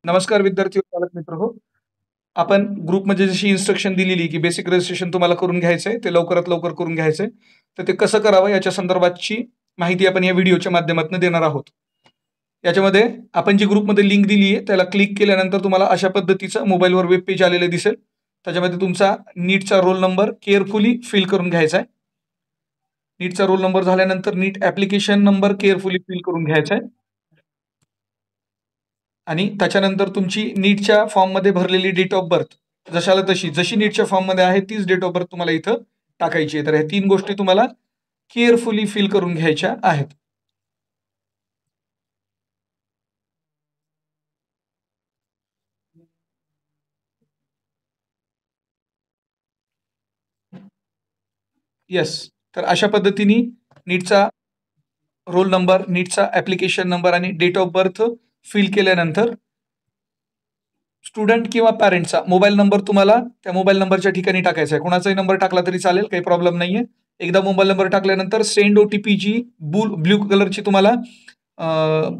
नमस्कार विद्यार्थी व पालक मित्र हो. आपण ग्रुपमध्ये जशी इन्स्ट्रक्शन दिलेली की बेसिक रजिस्ट्रेशन तुम्हाला करून घ्यायचंय, ते लवकरात लवकर करून घ्यायचंय. तर ते कसं करावं याच्या संदर्भातची माहिती आपण या व्हिडिओच्या माध्यमातून देणार आहोत. याच्यामध्ये आपण जी ग्रुपमध्ये लिंक दिली आहे त्याला क्लिक केल्यानंतर तुम्हाला अशा पद्धतीचं मोबाईलवर वेब पेज आलेलं दिसेल. त्याच्यामध्ये तुमचा नीटचा रोल नंबर केअरफुली फिल करून घ्यायचा आहे. नीटचा रोल नंबर झाल्यानंतर नीट ॲप्लिकेशन नंबर केअरफुली फिल करून घ्यायचा आहे. आणि त्याच्यानंतर तुमची नीटच्या फॉर्ममध्ये भरलेली डेट ऑफ बर्थ जशाला तशी जशी नीटच्या फॉर्ममध्ये आहे तीच डेट ऑफ बर्थ तुम्हाला इथं टाकायची आहे. तर ह्या 3 गोष्टी तुम्हाला केअरफुली फिल करून घ्यायच्या आहेत. येस. तर अशा पद्धतीने नीटचा रोल नंबर, नीटचा ॲप्लिकेशन नंबर आणि डेट ऑफ बर्थ फिल केल्यानंतर स्टुडंट किंवा पॅरेंटचा मोबाईल नंबर तुम्हाला त्या मोबाईल नंबरच्या ठिकाणी टाकायचा आहे. कोणाचाही नंबर टाकला तरी चालेल, काही प्रॉब्लेम नाहीये. एकदा मोबाईल नंबर टाकल्यानंतर सेंड ओटीपी जी ब्लू कलरची तुम्हाला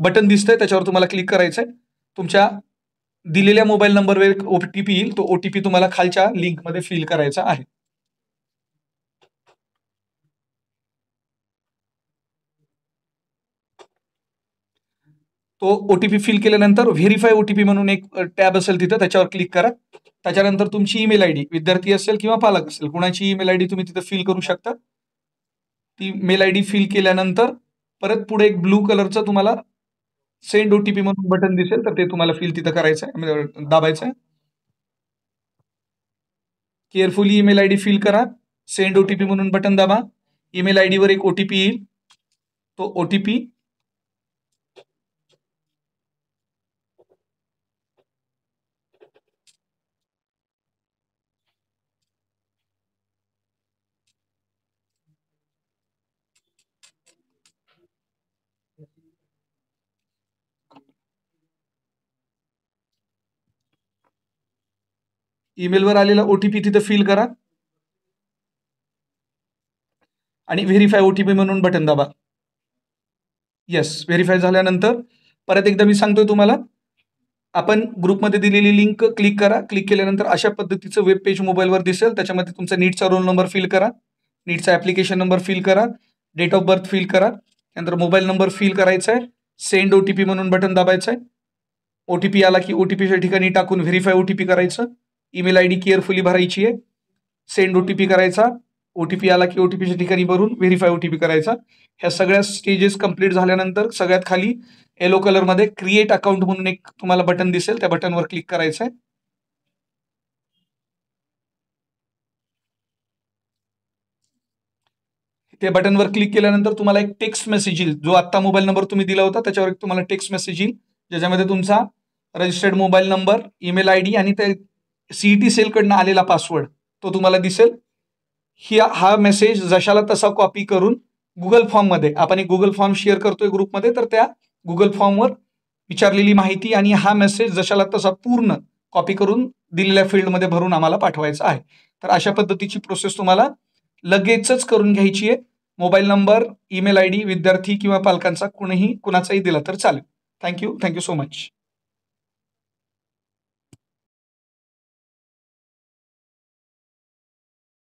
बटन दिसतंय त्याच्यावर तुम्हाला क्लिक करायचं आहे. तुमच्या दिलेल्या मोबाईल नंबरवर एक ओटीपी येईल. तो ओटीपी तुम्हाला खालच्या लिंकमध्ये फिल करायचा आहे. तो ओटीपी फिल केल्यानंतर व्हेरीफाय ओटीपी म्हणून एक टॅब असेल तिथं त्याच्यावर क्लिक करा. त्याच्यानंतर तुमची ईमेल आयडी विद्यार्थी असेल किंवा पालक असेल कुणाची ईमेल आयडी तुम्ही तिथं फिल करू शकता. ती मेल आयडी फिल केल्यानंतर परत पुढे एक ब्लू कलरचं तुम्हाला सेंड ओटीपी म्हणून बटन दिसेल तर ते तुम्हाला फिल तिथं करायचं आहे, म्हणजे दाबायचं आहे. केअरफुली ईमेल आयडी फिल करा. सेंड ओटीपी म्हणून बटन दाबा. ईमेल आयडीवर एक ओटीपी येईल. तो ओटीपी ईमेलवर आलेला ओटीपी तिथं फिल करा आणि व्हेरीफाय ओटीपी म्हणून बटन दाबा. येस, व्हेरीफाय झाल्यानंतर परत एकदा मी सांगतोय तुम्हाला, आपण ग्रुपमध्ये दिलेली लिंक क्लिक करा. क्लिक केल्यानंतर अशा पद्धतीचं वेब पेज मोबाईलवर दिसेल. त्याच्यामध्ये तुमचा नीटचा रोल नंबर फिल करा, नीटचा ॲप्लिकेशन नंबर फिल करा, डेट ऑफ बर्थ फिल करा, त्यानंतर मोबाईल नंबर फिल करायचा आहे. सेंड ओटीपी म्हणून बटन दाबायचं आहे. ओटीपी आला की ओटीपीच्या ठिकाणी टाकून व्हेरीफाय ओटीपी करायचं. ईमेल आयडी केअरफुली भरायची आहे. सेंड ओटीपी करायचा. ओटीपी आला की ओटीपीच्या ठिकाणी भरून व्हेरीफाय ओटीपी करायचा. ह्या सगळ्या स्टेजेस कंप्लीट झाल्यानंतर सगळ्यात खाली येलो कलरमध्ये क्रिएट अकाउंट म्हणून एक तुम्हाला बटन दिसेल. त्या बटनवर क्लिक करायचं आहे. त्या बटनवर क्लिक केल्यानंतर तुम्हाला एक टेक्स्ट मेसेज येईल. जो आत्ता मोबाईल नंबर तुम्ही दिला होता त्याच्यावर एक तुम्हाला टेक्स्ट मेसेज येईल, ज्याच्यामध्ये तुमचा registered mobile number, email ID आणि ते सीईटी सेलकडनं आलेला पासवर्ड तो तुम्हाला दिसेल. हा मेसेज जशाला तसा कॉपी करून गुगल फॉर्ममध्ये, आपण एक गुगल फॉर्म शेअर करतोय ग्रुपमध्ये, तर त्या गुगल फॉर्मवर विचारलेली माहिती आणि हा मेसेज जशाला तसा पूर्ण कॉपी करून दिलेल्या फील्डमध्ये भरून आम्हाला पाठवायचा आहे. तर अशा पद्धतीची प्रोसेस तुम्हाला लगेचच करून घ्यायची आहे. मोबाईल नंबर, ईमेल आयडी विद्यार्थी किंवा पालकांचा कुणाचाही दिला तर चालेल. Thank you so much.